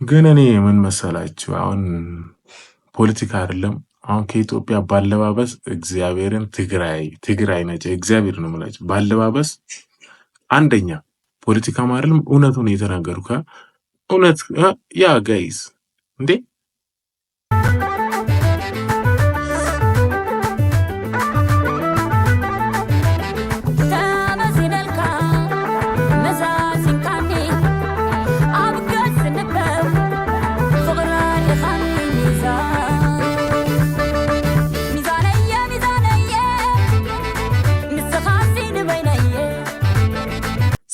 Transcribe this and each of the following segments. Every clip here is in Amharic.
ግን እኔ ምን መሰላችሁ አሁን ፖለቲካ አይደለም አሁን ከኢትዮጵያ ባለባበስ እግዚአብሔርን ትግራይ ነች እግዚአብሔር ነው ማለት ባለባበስ አንደኛ ፖለቲካ ማርልም እውነቱን የተናገሩካ እውነት ያ ጋይስ እንዴ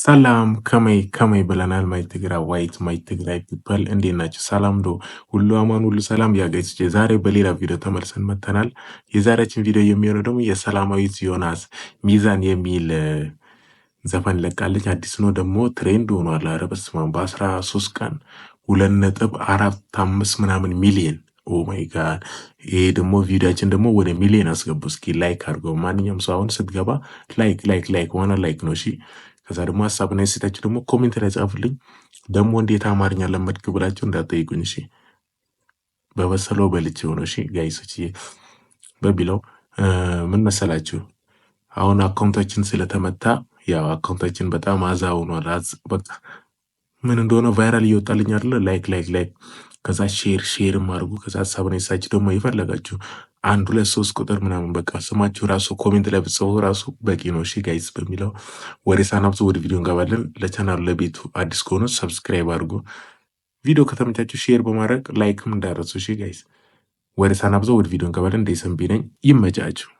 ሰላም ከመይ ብለናል ማይ ትግራይ ዋይት ማይ ትግራይ ፒፕል እንዴት ናችሁ? ሰላም ዶ ሁሉ አማን ሁሉ ሰላም ያጋይስ ዛሬ በሌላ ቪዲዮ ተመልሰን መተናል። የዛሬችን ቪዲዮ የሚሆነው ደግሞ የሰላማዊት ዮናስ ሚዛን የሚል ዘፈን ለቃለች። አዲስ ነው ደግሞ ትሬንድ ሆኗል። ኧረ በስመ አብ በ13 ቀን 2.45 ምናምን ሚሊዮን ኦ ማይ ጋድ። ይሄ ደግሞ ቪዲዮአችን ደግሞ ወደ ሚሊዮን አስገቡ። እስኪ ላይክ አድርገው ማንኛውም ሰው አሁን ስትገባ ላይክ ዋና ላይክ ነው እሺ። ከዛ ደግሞ ሐሳብና ሴታችሁ ደግሞ ኮሜንት ላይ ጻፉልኝ። ደግሞ እንዴት አማርኛ ለመድክ ብላችሁ እንዳትጠይቁኝ እሺ። በበሰለው በልጅ ሆኖ እሺ ጋይሶች በቢለው ምን መሰላችሁ አሁን አካውንታችን ስለተመታ ያው አካውንታችን በጣም አዛ ሆኗል። በቃ ምን እንደሆነ ቫይራል እየወጣልኝ አይደለ? ላይክ ከዛ ሼርም አድርጉ። ከዛ ሐሳብና ሴታችሁ ደግሞ ይፈልጋችሁ 1 2 3 ቁጥር ምናምን በቃ ስማችሁ ራሱ ኮሜንት ላይ ብትጽፉ ራሱ በቂ ነው እሺ ጋይስ። በሚለው ወደ ሳናብዞ ወደ ቪዲዮ እንገባለን። ለቻናሉ ለቤቱ አዲስ ከሆነ ሰብስክራይብ አድርጉ። ቪዲዮ ከተመቻችሁ ሼር በማድረግ ላይክም እንዳረሱ እሺ ጋይስ። ወደ ሳናብዞ ወደ ቪዲዮ እንገባለን። እንደሰም ቢነኝ ይመቻችሁ።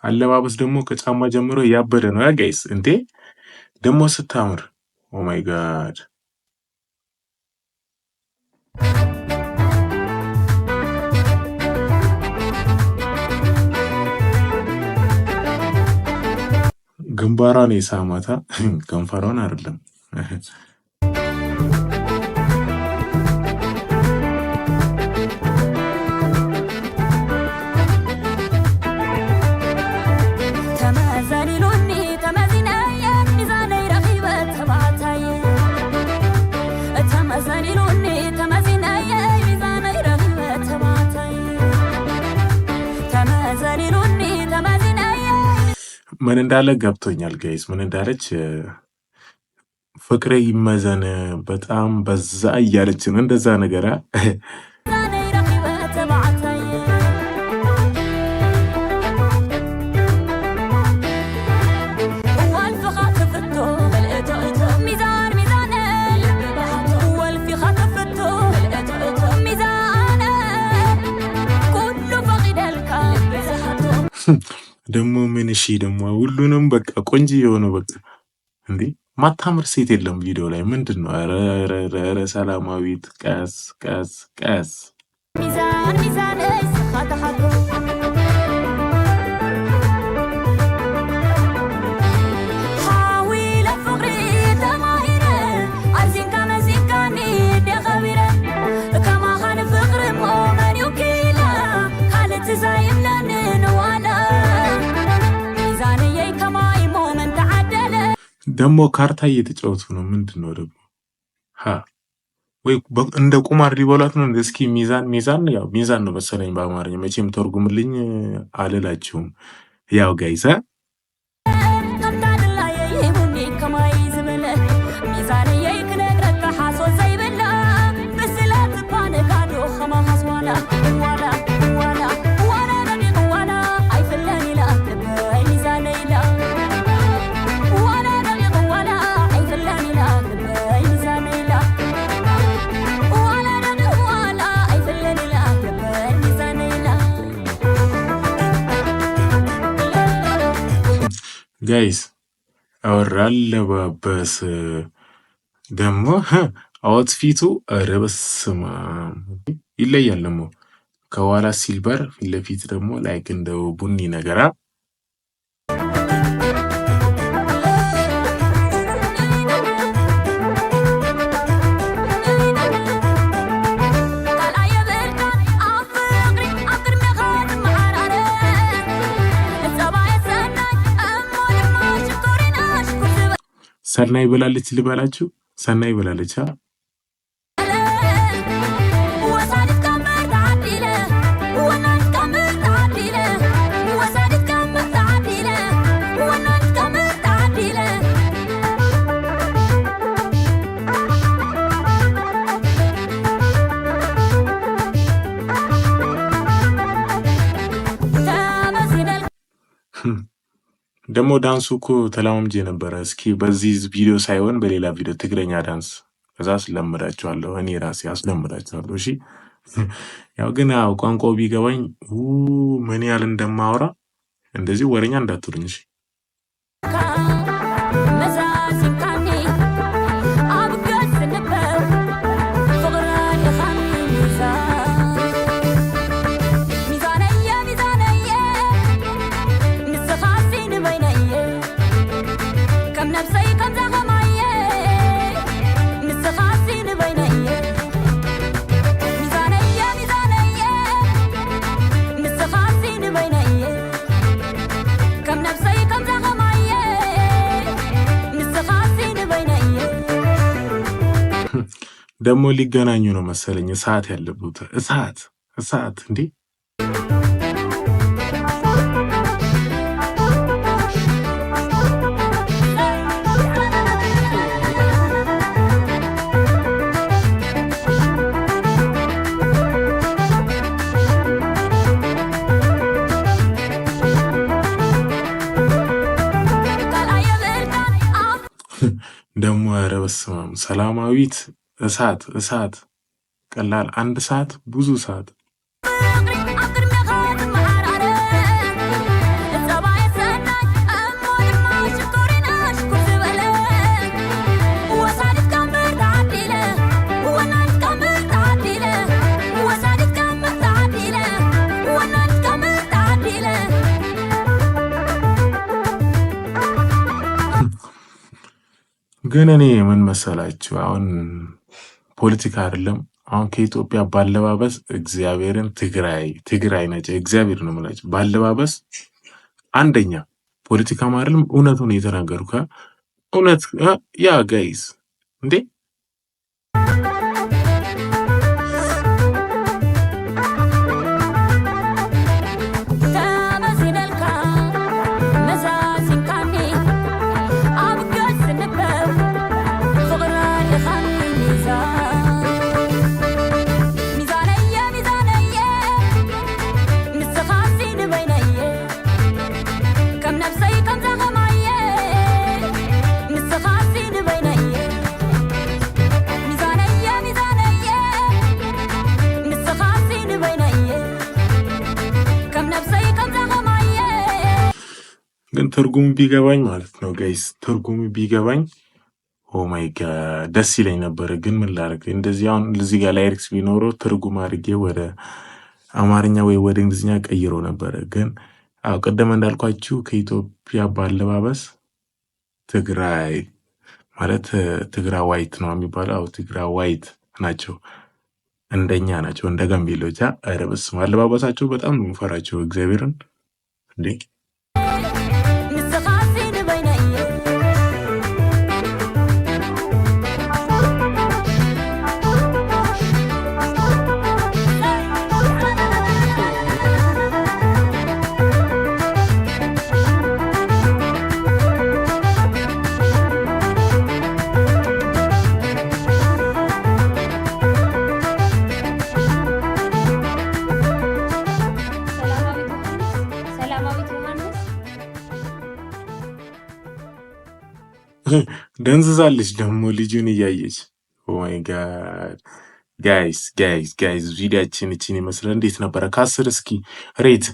አለባበስ ደግሞ ከጫማ ጀምሮ ያበደ ነው ያ ጋይስ። እንዴ ደግሞ ስታምር ኦ ማይ ጋድ ግንባሯን የሳማታ ከንፈሯን አይደለም። ምን እንዳለ ገብቶኛል ጋይስ። ምን እንዳለች ፍቅሬ ይመዘን በጣም በዛ እያለች ነው እንደዛ ነገር ደግሞ ምን እሺ ደግሞ ሁሉንም በቃ ቆንጆ የሆነ በቃ እንዴ ማታምር ሴት የለም ቪዲዮ ላይ ምንድነው? ኧረ ሰላማዊት ቀስ ሚዛን ደግሞ ካርታ እየተጫወቱ ነው። ምንድነው ደግሞ ወይ እንደ ቁማር ሊበሏት ነው? እስኪ ሚዛን ያው ሚዛን ነው መሰለኝ በአማርኛ መቼም ተርጉምልኝ አልላችሁም። ያው ጋይስ ጋይስ አለባበስ ደግሞ አውትፊቱ ኧረ በስመ አብ ይለያል። ደግሞ ከኋላ ሲልቨር ፊት ለፊት ደግሞ ላይክ እንደ ቡኒ ነገራ ሰናይ ብላለች ልበላችሁ። ሰናይ ብላለች። ደግሞ ዳንሱ እኮ ተላምጄ ነበረ። እስኪ በዚህ ቪዲዮ ሳይሆን በሌላ ቪዲዮ ትግረኛ ዳንስ ከዛ አስለምዳችኋለሁ። እኔ ራሴ አስለምዳችኋለሁ። እሺ ያው ግን ያው ቋንቋው ቢገባኝ ምን ያህል እንደማወራ እንደዚህ ወረኛ እንዳትሉኝ እሺ። ደግሞ ሊገናኙ ነው መሰለኝ። እሳት ያለበት እሳት እንዴ! ደግሞ ኧረ በስመ አብ ሰላማዊት እሳት ቀላል አንድ ሰዓት ብዙ ሰዓት ግን እኔ ምን መሰላችሁ አሁን ፖለቲካ አይደለም። አሁን ከኢትዮጵያ ባለባበስ እግዚአብሔርን ትግራይ ነች። እግዚአብሔር ነው የምላችሁ ባለባበስ አንደኛ ፖለቲካ ማረልም እውነቱን የተናገሩ እውነት ያ ጋይስ እንዴ ግን ትርጉሙ ቢገባኝ ማለት ነው ጋይስ፣ ትርጉሙ ቢገባኝ ኦ ማይ ጋድ ደስ ይለኝ ነበረ። ግን ምን ላድርግ እንደዚህ አሁን እዚህ ጋር ላይሪክስ ቢኖረው ትርጉም አድርጌ ወደ አማርኛ ወይ ወደ እንግሊዝኛ ቀይሮ ነበረ። ግን አው ቀደም እንዳልኳችሁ ከኢትዮጵያ ባለባበስ ትግራይ ማለት ትግራዋይት ነው የሚባለው። አው ትግራዋይት ናቸው፣ እንደኛ ናቸው፣ እንደ ጋምቤሎቻ። ኧረ በስመ አብ አለባበሳቸው በጣም ነው የምፈራቸው እግዚአብሔርን እንዴ ደንዝዛለች ደግሞ ልጁን እያየች። ኦማይ ጋድ ጋይስ ቪዲዮአችን እቺን ይመስላል። እንዴት ነበረ? ከ10 እስኪ ሬት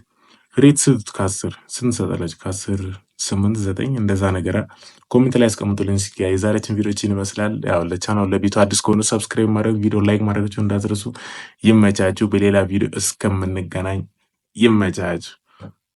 ስንት ከ10 ስንት ሰጣላችሁ? ከ10 8 9 እንደዛ ነገር ኮሜንት ላይ አስቀምጡልኝ። እስኪ የዛሬችን ቪዲዮችን ይመስላል። ያው ለቻናሉ ለቤቱ አዲስ ከሆኑ ሰብስክራይብ ማድረግ፣ ቪዲዮ ላይክ ማድረጋችሁ እንዳትረሱ። ይመቻችሁ። በሌላ ቪዲዮ እስከምንገናኝ ይመቻችሁ።